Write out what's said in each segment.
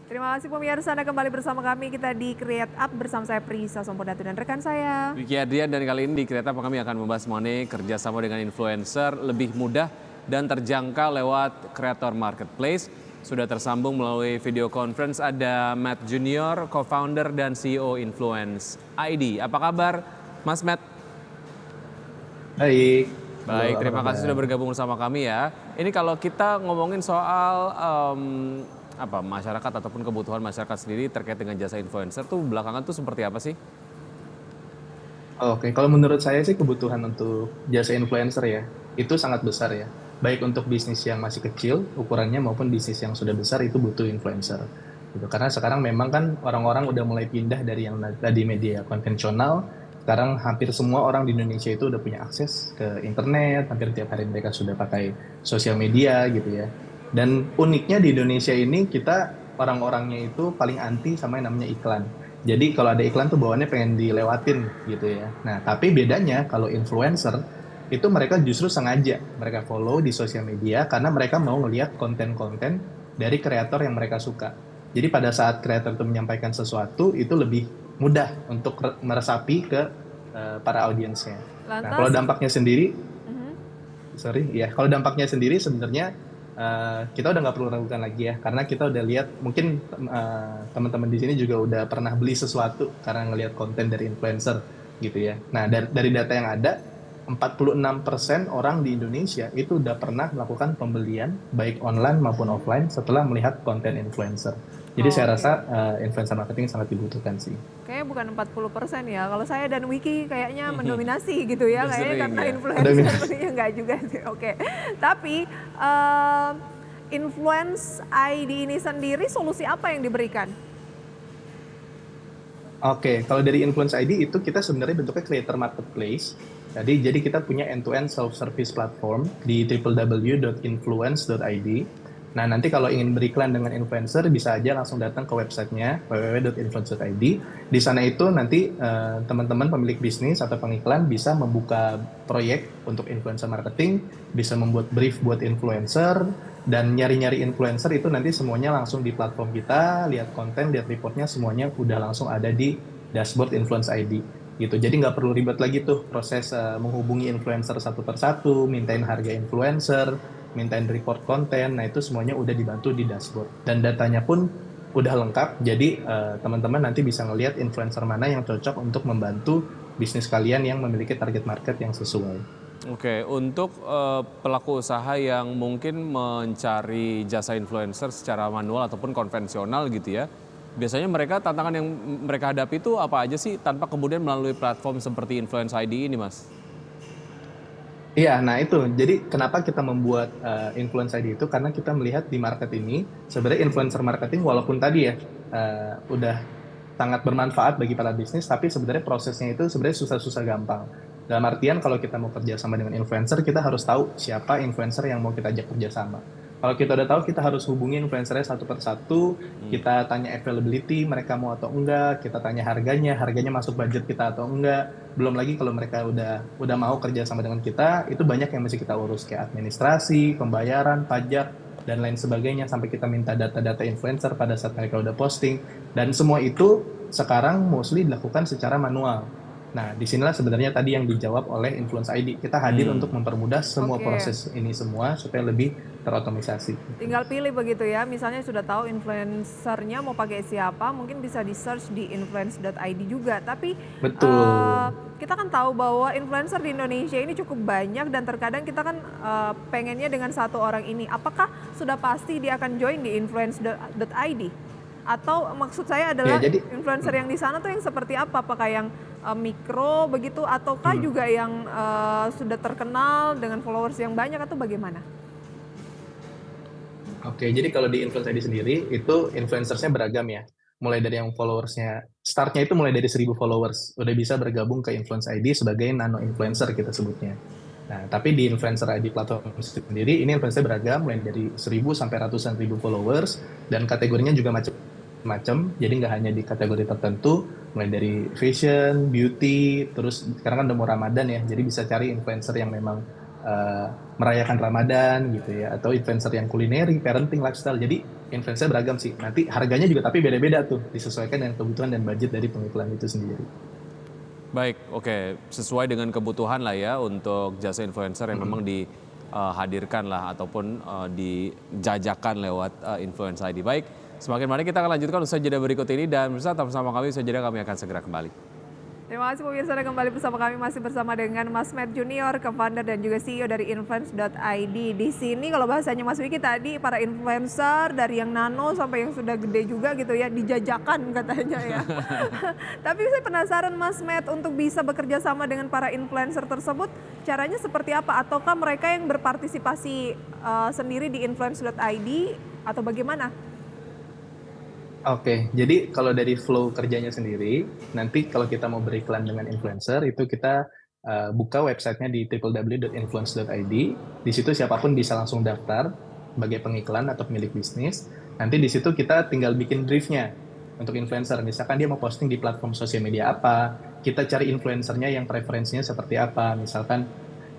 Terima kasih pemirsa, Anda kembali bersama kami, kita di Create Up bersama saya Prisa Sompodatu dan rekan saya. Wiki Adrian, dan kali ini di Kereta Apa kami akan membahas mengenai kerjasama dengan influencer lebih mudah dan terjangkau lewat Creator Marketplace. Sudah tersambung melalui video conference ada Matt Junior, co-founder dan CEO Influence ID. Apa kabar Mas Matt? Baik. Baik, terima kasih sudah bergabung bersama kami ya. Ini kalau kita ngomongin soal masyarakat ataupun kebutuhan masyarakat sendiri terkait dengan jasa influencer tuh belakangan tuh seperti apa sih? Oke, kalau menurut saya sih kebutuhan untuk jasa influencer ya, itu sangat besar ya. Baik untuk bisnis yang masih kecil ukurannya maupun bisnis yang sudah besar itu butuh influencer. Gitu. Karena sekarang memang kan orang-orang udah mulai pindah dari yang tadi media konvensional, sekarang hampir semua orang di Indonesia itu udah punya akses ke internet, hampir tiap hari mereka sudah pakai sosial media gitu ya. Dan uniknya di Indonesia ini kita orang-orangnya itu paling anti sama yang namanya iklan. Jadi kalau ada iklan tuh bawaannya pengen dilewatin gitu ya. Nah, tapi bedanya kalau influencer itu mereka justru sengaja mereka follow di sosial media karena mereka mau ngelihat konten-konten dari kreator yang mereka suka. Jadi pada saat kreator itu menyampaikan sesuatu itu lebih mudah untuk meresapi ke para audiensnya. Nah, kalau Lantas, dampaknya sendiri, mhm, kalau dampaknya sendiri sebenarnya kita udah nggak perlu ragukan lagi ya, karena kita udah lihat mungkin teman-teman di sini juga udah pernah beli sesuatu karena ngelihat konten dari influencer gitu ya. Nah, dari data yang ada, 46% orang di Indonesia itu udah pernah melakukan pembelian baik online maupun offline setelah melihat konten influencer. Jadi saya oke. rasa influencer marketing sangat dibutuhkan sih. Kayaknya bukan 40% ya. Kalau saya dan Wiki kayaknya mendominasi gitu ya. Udah Kayaknya sering karena ya. influencer sebenarnya enggak juga sih. Oke. Tapi influence ID ini sendiri solusi apa yang diberikan? Oke, kalau dari Influence ID itu kita sebenarnya bentuknya creator marketplace. Jadi kita punya end-to-end self-service platform di www.influence.id. Nah, nanti kalau ingin beriklan dengan influencer, bisa aja langsung datang ke websitenya www.influence.id. Di sana itu nanti teman-teman pemilik bisnis atau pengiklan bisa membuka proyek untuk influencer marketing, bisa membuat brief buat influencer, dan nyari-nyari influencer itu nanti semuanya langsung di platform kita, lihat konten, lihat reportnya, semuanya udah langsung ada di dashboard Influence ID gitu. Jadi nggak perlu ribet lagi tuh proses menghubungi influencer satu persatu, mintain harga influencer, mintain report konten. Nah, itu semuanya udah dibantu di dashboard dan datanya pun udah lengkap. Jadi teman-teman nanti bisa ngelihat influencer mana yang cocok untuk membantu bisnis kalian yang memiliki target market yang sesuai. Oke, untuk pelaku usaha yang mungkin mencari jasa influencer secara manual ataupun konvensional gitu ya, biasanya mereka tantangan yang mereka hadapi itu apa aja sih tanpa kemudian melalui platform seperti Influence ID ini, Mas? Iya, nah itu. Jadi kenapa kita membuat influence ID itu? Karena kita melihat di market ini sebenarnya influencer marketing walaupun tadi ya udah sangat bermanfaat bagi para bisnis, tapi sebenarnya prosesnya itu sebenarnya susah-susah gampang. Dalam artian kalau kita mau kerjasama dengan influencer, kita harus tahu siapa influencer yang mau kita ajak kerjasama. Kalau kita udah tahu, kita harus hubungi influencernya satu persatu, kita tanya availability, mereka mau atau enggak, kita tanya harganya masuk budget kita atau enggak. Belum lagi kalau mereka udah mau kerjasama dengan kita, itu banyak yang mesti kita urus kayak administrasi, pembayaran, pajak, dan lain sebagainya sampai kita minta data-data influencer pada saat mereka udah posting. Dan semua itu sekarang mostly dilakukan secara manual. Nah, disinilah sebenarnya tadi yang dijawab oleh Influence ID. Kita hadir untuk mempermudah semua Oke. proses ini semua supaya lebih terotomisasi. Tinggal pilih begitu ya, misalnya sudah tahu influencernya mau pakai siapa, mungkin bisa di-search di influence.id juga. Tapi Betul. kita kan tahu bahwa influencer di Indonesia ini cukup banyak dan terkadang kita kan pengennya dengan satu orang ini. Apakah sudah pasti dia akan join di influence.id? Atau maksud saya Ya, adalah jadi influencer yang di sana tuh yang seperti apa? Apakah yang mikro begitu ataukah hmm, juga yang sudah terkenal dengan followers yang banyak atau bagaimana? Oke, jadi kalau di Influence ID sendiri, itu influencersnya beragam ya. Mulai dari yang followersnya, startnya itu mulai dari 1.000 followers. Udah bisa bergabung ke Influence ID sebagai nano influencer kita sebutnya. Nah, tapi di influencer ID platform sendiri, ini influencer beragam, mulai dari 1.000 sampai ratusan ribu followers, dan kategorinya juga macam-macam. Jadi nggak hanya di kategori tertentu, mulai dari fashion, beauty, terus sekarang kan udah mau Ramadan ya, jadi bisa cari influencer yang memang merayakan Ramadan gitu ya, atau influencer yang kulineri, parenting, lifestyle. Jadi influencer beragam sih. Nanti harganya juga tapi beda-beda tuh, disesuaikan dengan kebutuhan dan budget dari pengiklan itu sendiri. Baik, oke. Sesuai dengan kebutuhan lah ya untuk jasa influencer yang memang dihadirkan lah ataupun dijajakan lewat Influence ID. Baik, semakin mari kita akan lanjutkan usai jeda berikut ini dan bersama kami usai jeda kami akan segera kembali. Terima kasih pemirsa, dan kembali bersama kami masih bersama dengan Mas Matt Junior, co-founder dan juga CEO dari Influence.id. Di sini kalau bahasanya Mas Wiki tadi, para influencer dari yang nano sampai yang sudah gede juga gitu ya, dijajakan katanya ya. Tapi saya penasaran Mas Matt, untuk bisa bekerja sama dengan para influencer tersebut, caranya seperti apa? Ataukah mereka yang berpartisipasi sendiri di Influence.id atau bagaimana? Oke, jadi kalau dari flow kerjanya sendiri, nanti kalau kita mau beriklan dengan influencer, itu kita buka websitenya di www.influence.id. Di situ siapapun bisa langsung daftar sebagai pengiklan atau pemilik bisnis. Nanti di situ kita tinggal bikin briefnya untuk influencer. Misalkan dia mau posting di platform sosial media apa, kita cari influencernya yang preferensinya seperti apa. Misalkan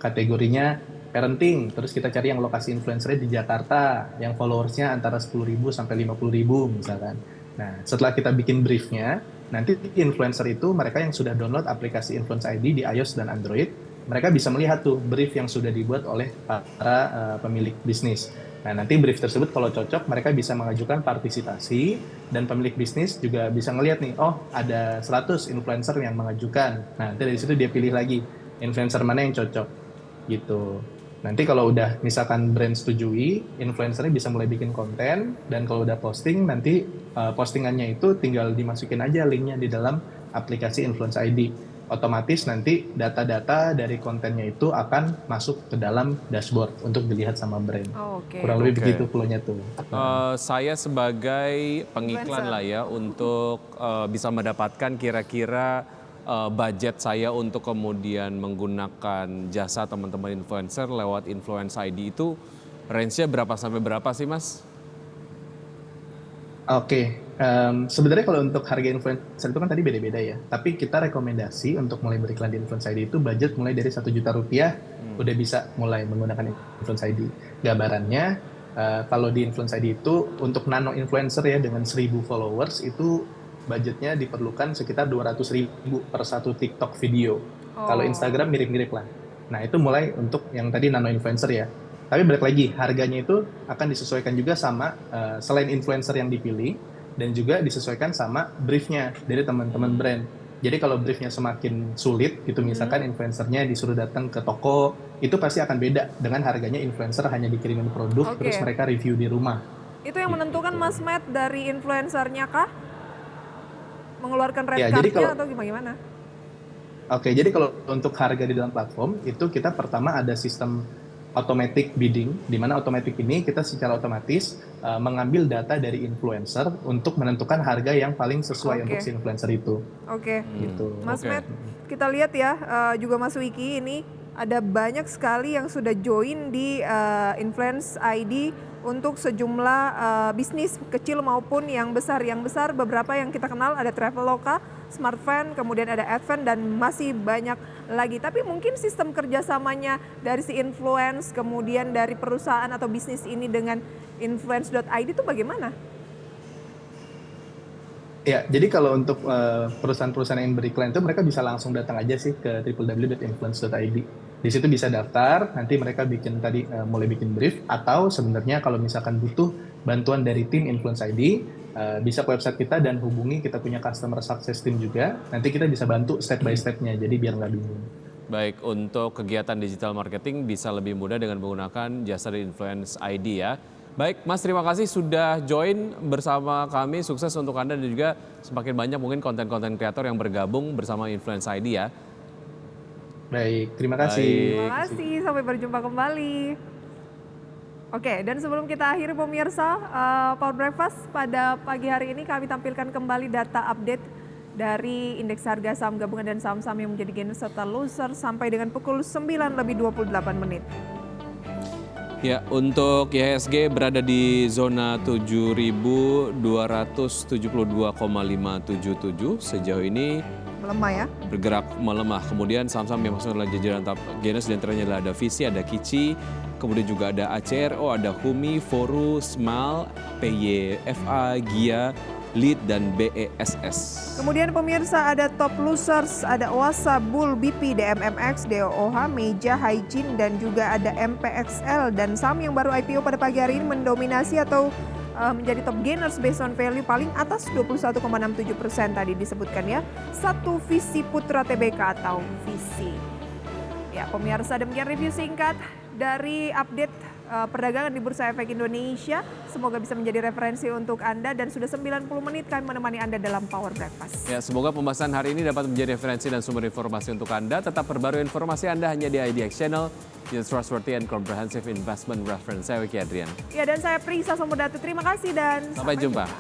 kategorinya parenting, terus kita cari yang lokasi influencernya di Jakarta, yang followersnya antara 10.000 sampai 50.000 misalkan. Nah, setelah kita bikin briefnya, nanti influencer itu mereka yang sudah download aplikasi Influence ID di iOS dan Android, mereka bisa melihat tuh brief yang sudah dibuat oleh para pemilik bisnis. Nah, nanti brief tersebut kalau cocok, mereka bisa mengajukan partisipasi, dan pemilik bisnis juga bisa ngelihat nih, oh ada 100 influencer yang mengajukan. Nah, nanti dari situ dia pilih lagi influencer mana yang cocok gitu. Nanti kalau udah misalkan brand setujui, influencernya bisa mulai bikin konten, dan kalau udah posting, nanti postingannya itu tinggal dimasukin aja linknya di dalam aplikasi Influence ID. Otomatis nanti data-data dari kontennya itu akan masuk ke dalam dashboard untuk dilihat sama brand. Kurang lebih begitu flow-nya tuh. Saya sebagai pengiklan lah ya untuk bisa mendapatkan kira-kira budget saya untuk kemudian menggunakan jasa teman-teman influencer lewat Influence ID itu range-nya berapa sampai berapa sih Mas? Oke, sebenarnya kalau untuk harga influencer itu kan tadi beda-beda ya. Tapi kita rekomendasi untuk mulai beriklan di Influence ID itu budget mulai dari 1 juta rupiah udah bisa mulai menggunakan Influence ID. Gambarannya kalau di Influence ID itu untuk nano influencer ya dengan 1.000 followers itu budgetnya diperlukan sekitar 200.000 per satu TikTok video. Kalau Instagram mirip-mirip lah. Nah itu mulai untuk yang tadi nano influencer ya. Tapi balik lagi, harganya itu akan disesuaikan juga sama selain influencer yang dipilih, dan juga disesuaikan sama briefnya dari teman-teman brand. Jadi kalau briefnya semakin sulit, gitu misalkan influencernya disuruh datang ke toko, itu pasti akan beda dengan harganya influencer hanya dikirimin produk, terus mereka review di rumah. Itu yang menentukan Mas Matt dari influencernya kah? Mengeluarkan red Ya, card-nya atau gimana? Oke, jadi kalau untuk harga di dalam platform, itu kita pertama ada sistem automatic bidding, di mana automatic ini kita secara otomatis mengambil data dari influencer untuk menentukan harga yang paling sesuai untuk si influencer itu. Gitu. Mas Matt, kita lihat ya, juga Mas Wiki ini ada banyak sekali yang sudah join di Influence ID untuk sejumlah bisnis kecil maupun yang besar. Yang besar beberapa yang kita kenal ada Traveloka, Smartvan, kemudian ada Advent, dan masih banyak lagi. Tapi mungkin sistem kerjasamanya dari si influence, kemudian dari perusahaan atau bisnis ini dengan Influence.id itu bagaimana? Ya, jadi kalau untuk perusahaan-perusahaan yang beriklan itu mereka bisa langsung datang aja sih ke www.influence.id. Di situ bisa daftar, nanti mereka bikin tadi mulai bikin brief, atau sebenarnya kalau misalkan butuh bantuan dari tim Influence ID, bisa ke website kita dan hubungi, kita punya customer success team juga. Nanti kita bisa bantu step by step-nya, jadi biar nggak bingung. Baik, untuk kegiatan digital marketing bisa lebih mudah dengan menggunakan jasa dari Influence ID ya. Baik, Mas, terima kasih sudah join bersama kami. Sukses untuk Anda dan juga semakin banyak mungkin konten-konten kreator yang bergabung bersama Influence ID ya. Baik, terima kasih. Terima kasih, sampai berjumpa kembali. Oke, dan sebelum kita akhiri pemirsa, Power Breakfast pada pagi hari ini kami tampilkan kembali data update dari indeks harga saham gabungan dan saham-saham yang menjadi gainer serta loser sampai dengan pukul 9:28. Ya, untuk IHSG berada di zona 7.272,577 sejauh ini. Melemah ya? Bergerak melemah. Kemudian saham-saham yang masuk dalam jajaran top gainers diantaranya adalah ada Visi, ada Kici, kemudian juga ada ACRO, ada HUMI, Foru, SMAL, PYFA, GIA, LEAD, dan BESS. Kemudian pemirsa ada Top Losers, ada OASA, Bull, BP, DMMX, DOOH, Meja, Hygiene, dan juga ada MPXL. Dan saham yang baru IPO pada pagi hari ini mendominasi atau menjadi top gainers based on value paling atas 21,67% tadi disebutkan ya. Satu Visi Putra Tbk atau Visi. Ya pemirsa, demikian review singkat dari update perdagangan di Bursa Efek Indonesia. Semoga bisa menjadi referensi untuk Anda dan sudah 90 menit kami menemani Anda dalam Power Breakfast. Ya, semoga pembahasan hari ini dapat menjadi referensi dan sumber informasi untuk Anda. Tetap perbarui informasi Anda hanya di IDX Channel, your trustworthy and comprehensive investment reference. Saya Wiki Adrian. Ya, dan saya Prisa Somodatu. Terima kasih dan sampai jumpa.